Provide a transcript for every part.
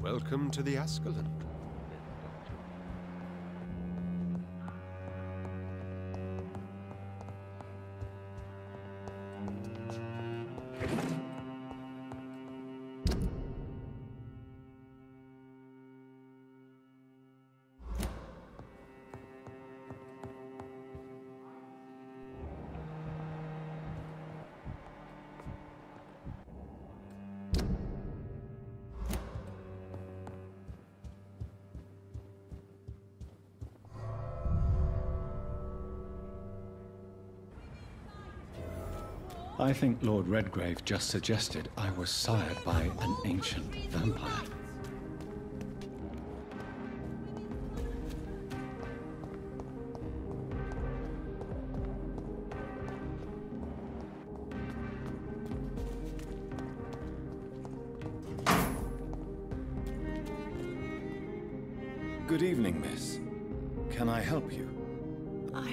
Welcome to the Ascalon. I think Lord Redgrave just suggested I was sired by an ancient vampire. Good evening, miss. Can I help you? I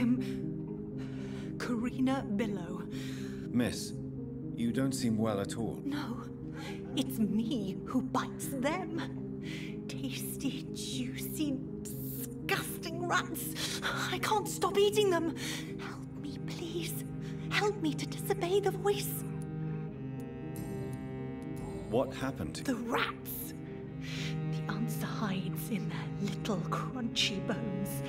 am Karina Billow. Miss, you don't seem well at all. No, it's me who bites them. Tasty, juicy, disgusting rats. I can't stop eating them. Help me, please. Help me to disobey the voice. What happened to The rats. The answer hides in their little crunchy bones.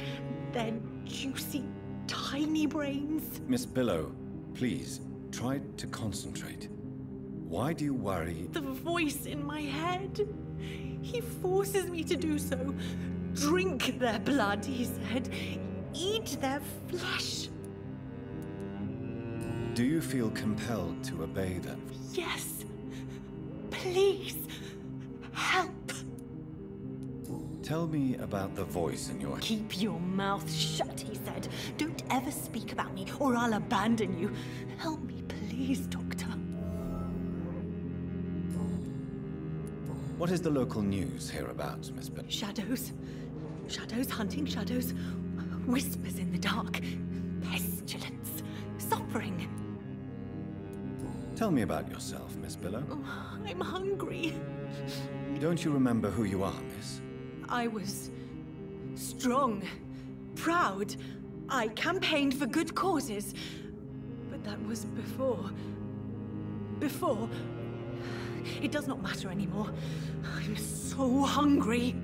Their juicy, tiny brains. Miss Billow, please, try to concentrate. Why do you worry? The voice in my head. He forces me to do so. Drink their blood, he said. Eat their flesh. Do you feel compelled to obey them? Yes. Please. Help. Tell me about the voice in your head. Keep your mouth shut, he said. Don't ever speak about me, or I'll abandon you. Help me, please, Doctor. What is the local news hereabouts, Miss Billow? Shadows. Shadows hunting shadows. Whispers in the dark. Pestilence. Suffering. Tell me about yourself, Miss Billow. Oh, I'm hungry. Don't you remember who you are, miss? I was strong, proud. I campaigned for good causes. But that was before. Before. It does not matter anymore. I'm so hungry.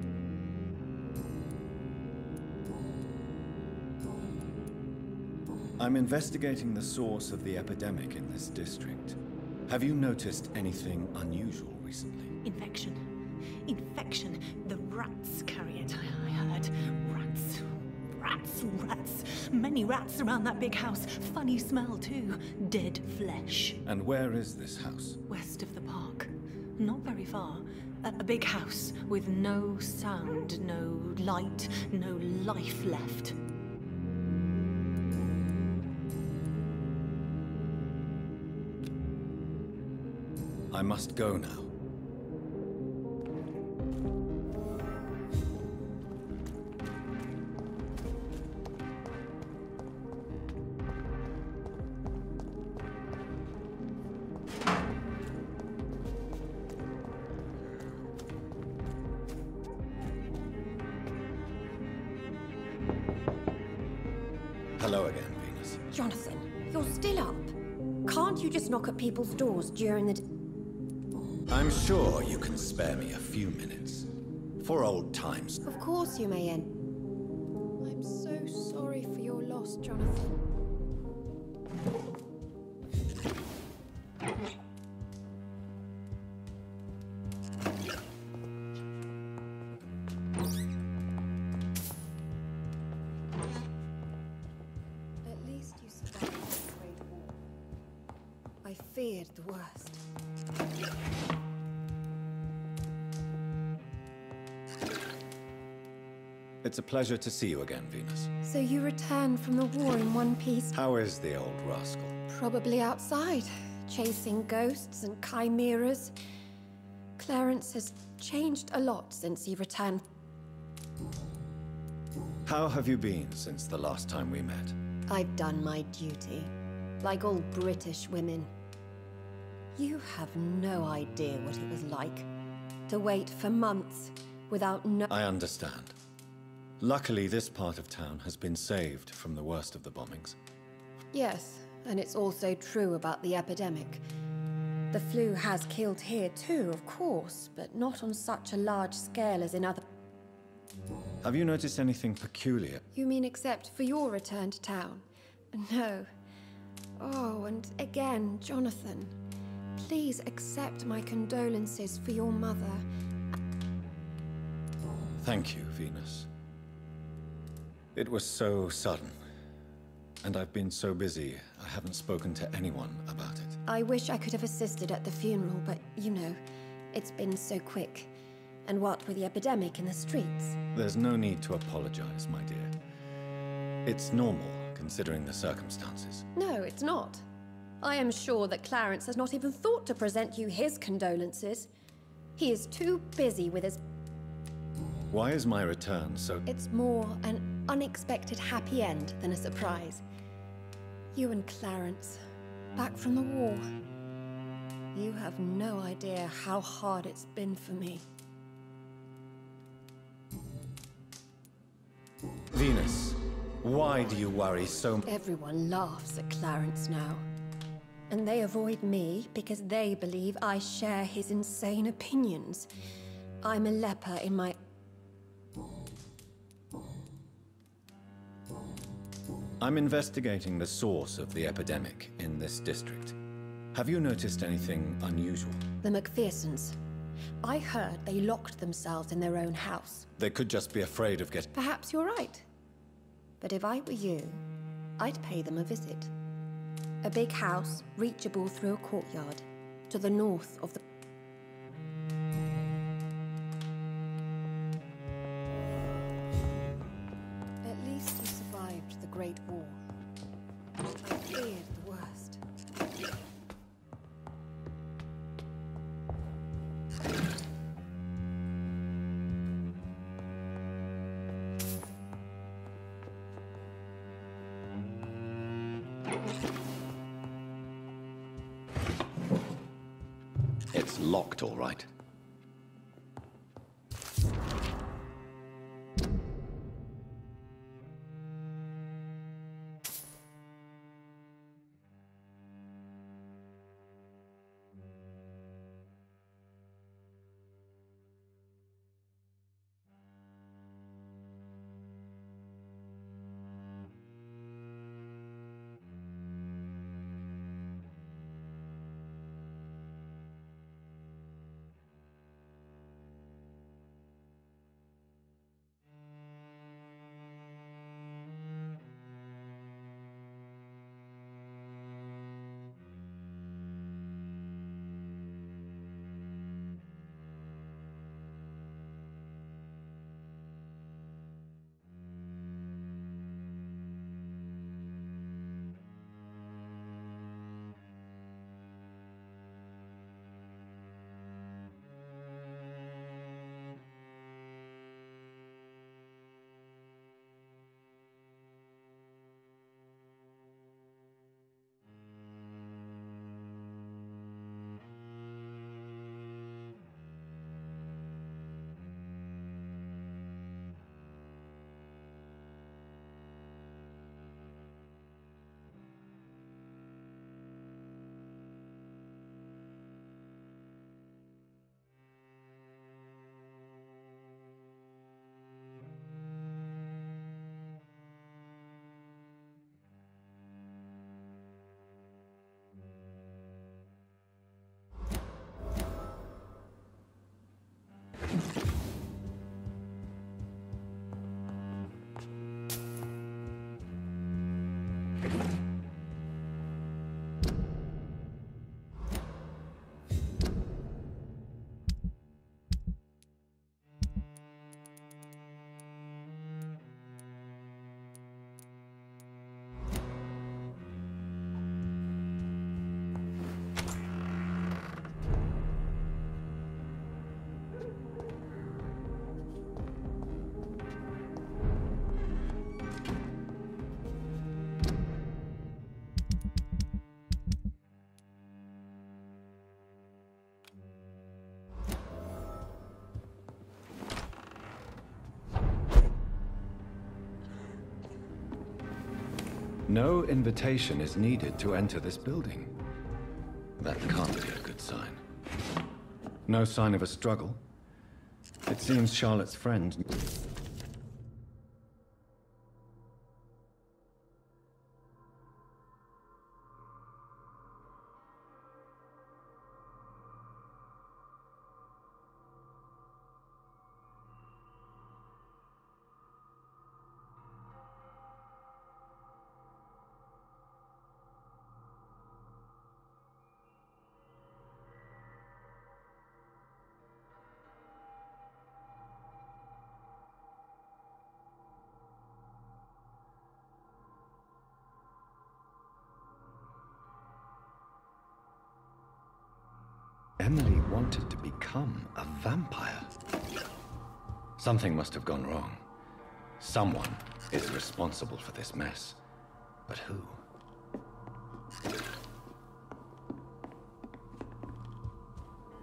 I'm investigating the source of the epidemic in this district. Have you noticed anything unusual recently? Infection. Infection. The rats carry it, I heard. Rats. Rats. Rats. Many rats around that big house. Funny smell, too. Dead flesh. And where is this house? West of the park. Not very far. A big house with no sound, no light, no life left. I must go now. Hello again, Venus. Jonathan, you're still up. Can't you just knock at people's doors during the... I'm sure you can spare me a few minutes. For old times. Of course you may, Anne. I'm so sorry for your loss, Jonathan. At least you survived the Great War. I feared the worst. It's a pleasure to see you again, Venus. So you returned from the war in one piece? How is the old rascal? Probably outside, chasing ghosts and chimeras. Clarence has changed a lot since he returned. How have you been since the last time we met? I've done my duty, like all British women. You have no idea what it was like to wait for months without no... I understand. Luckily, this part of town has been saved from the worst of the bombings. Yes, and it's also true about the epidemic. The flu has killed here too, of course, but not on such a large scale as in other... Have you noticed anything peculiar? You mean except for your return to town? No. Oh, and again, Jonathan, please accept my condolences for your mother. Thank you, Venus. It was so sudden, and I've been so busy, I haven't spoken to anyone about it. I wish I could have assisted at the funeral, but you know, it's been so quick. And what with the epidemic in the streets? There's no need to apologize, my dear. It's normal, considering the circumstances. No, it's not. I am sure that Clarence has not even thought to present you his condolences. He is too busy with his... Why is my return so... It's more an unexpected happy end than a surprise. You and Clarence, back from the war. You have no idea how hard it's been for me. Venus, why do you worry so much? Everyone laughs at Clarence now. And they avoid me because they believe I share his insane opinions. I'm a leper in my... I'm investigating the source of the epidemic in this district. Have you noticed anything unusual? The McPhersons. I heard they locked themselves in their own house. They could just be afraid of getting... Perhaps you're right. But if I were you, I'd pay them a visit. A big house, reachable through a courtyard, to the north of the... At least you survived the Great War. I feared the worst. It's locked, all right. No invitation is needed to enter this building. That can't be a good sign. No sign of a struggle. It seems Charlotte's friend... Emily wanted to become a vampire. Something must have gone wrong. Someone is responsible for this mess. But who?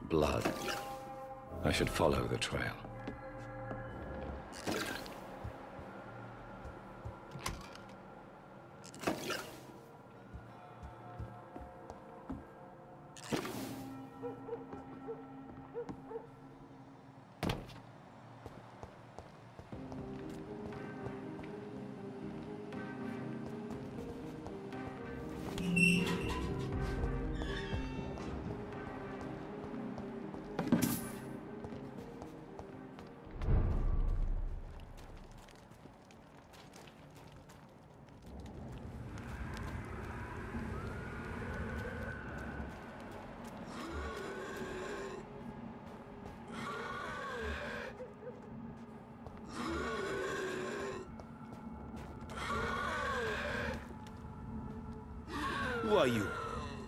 Blood. I should follow the trail. Who are you?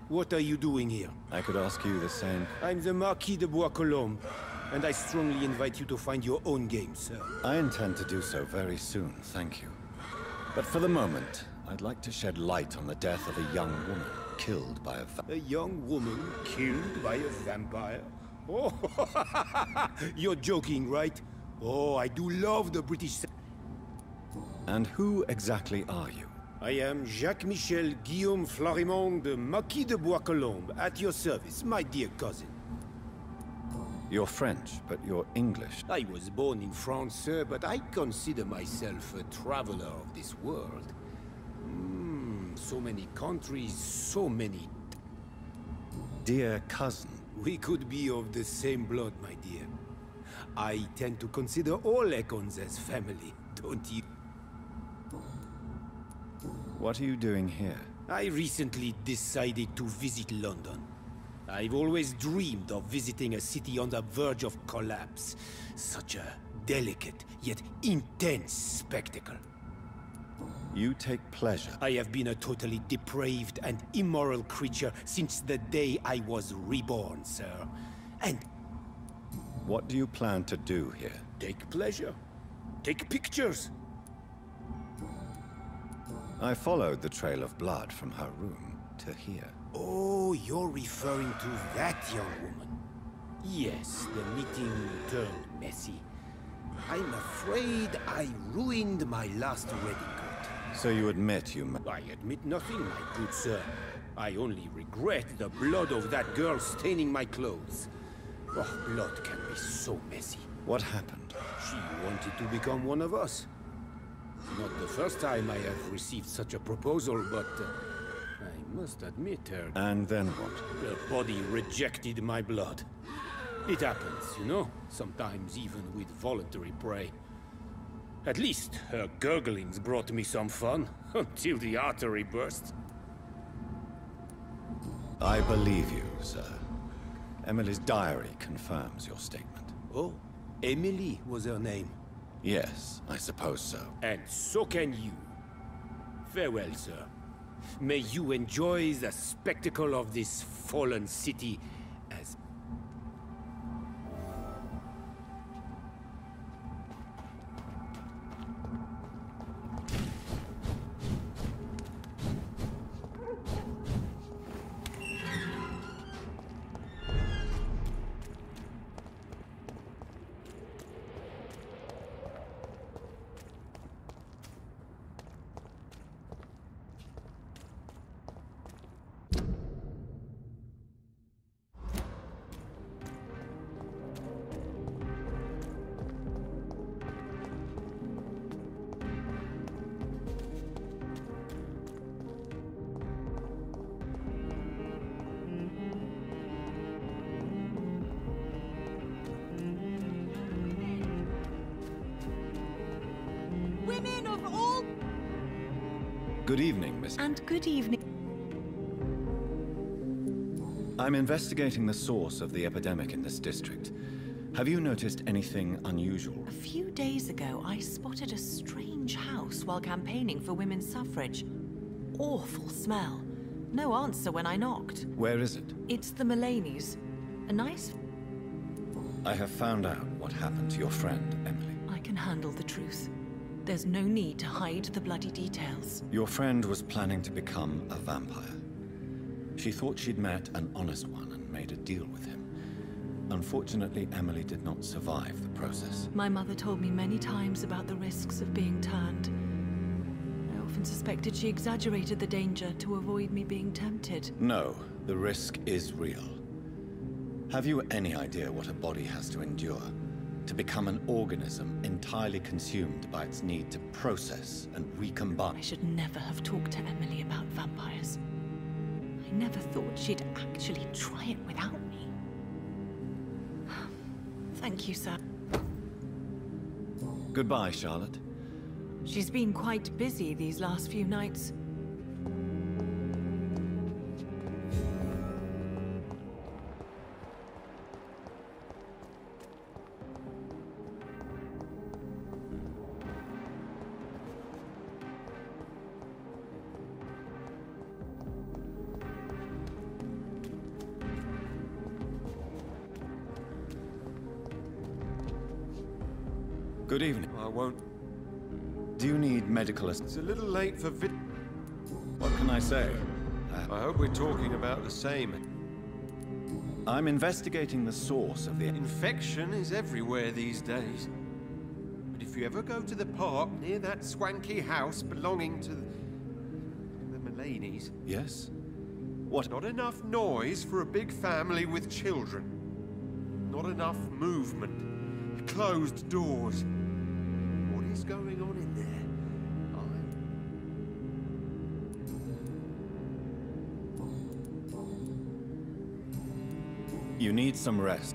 What are you doing here? I could ask you the same. I'm the Marquis de Bois-Colombes, and I strongly invite you to find your own game, sir. I intend to do so very soon, thank you. But for the moment, I'd like to shed light on the death of a young woman killed by a A young woman killed by a vampire? Oh, you're joking, right? Oh, I do love the British... And who exactly are you? I am Jacques-Michel Guillaume Florimond de Marquis de Bois-Colombes, at your service, my dear cousin. You're French, but you're English. I was born in France, sir, but I consider myself a traveler of this world. So many countries, so many... Dear cousin. We could be of the same blood, my dear. I tend to consider all Econs as family, don't you? What are you doing here? I recently decided to visit London. I've always dreamed of visiting a city on the verge of collapse. Such a delicate, yet intense spectacle. You take pleasure. I have been a totally depraved and immoral creature since the day I was reborn, sir. And... What do you plan to do here? take pleasure. Take pictures. I followed the trail of blood from her room to here. Oh, you're referring to that young woman. Yes, the meeting turned messy. I'm afraid I ruined my last wedding coat. So you admit you... I admit nothing, my good sir. I only regret the blood of that girl staining my clothes. Oh, blood can be so messy. What happened? She wanted to become one of us. Not the first time I have received such a proposal, but I must admit her... And then what? Her body rejected my blood. It happens, you know, sometimes even with voluntary prey. At least her gurglings brought me some fun, until the artery burst. I believe you, sir. Emily's diary confirms your statement. Oh, Emily was her name. Yes, I suppose so. And so can you. Farewell, sir. May you enjoy the spectacle of this fallen city as... Good evening, Miss. And good evening. I'm investigating the source of the epidemic in this district. Have you noticed anything unusual? A few days ago, I spotted a strange house while campaigning for women's suffrage. Awful smell. No answer when I knocked. Where is it? It's the Mulaney's. A nice... I have found out what happened to your friend, Emily. I can handle the truth. There's no need to hide the bloody details. Your friend was planning to become a vampire. She thought she'd met an honest one and made a deal with him. Unfortunately, Emily did not survive the process. My mother told me many times about the risks of being turned. I often suspected she exaggerated the danger to avoid me being tempted. No, the risk is real. Have you any idea what a body has to endure? To become an organism entirely consumed by its need to process and recombine? I should never have talked to Emily about vampires. I never thought she'd actually try it without me. Thank you, sir. Goodbye, Charlotte. She's been quite busy these last few nights. Good evening. I won't. Do you need medical It's a little late for What can I say? I hope we're talking about the same. I'm investigating the source of the... Infection is everywhere these days. But if you ever go to the park near that swanky house belonging to the Mulaney's... Yes? What? Not enough noise for a big family with children. Not enough movement. Closed doors. What is going on in there? You need some rest.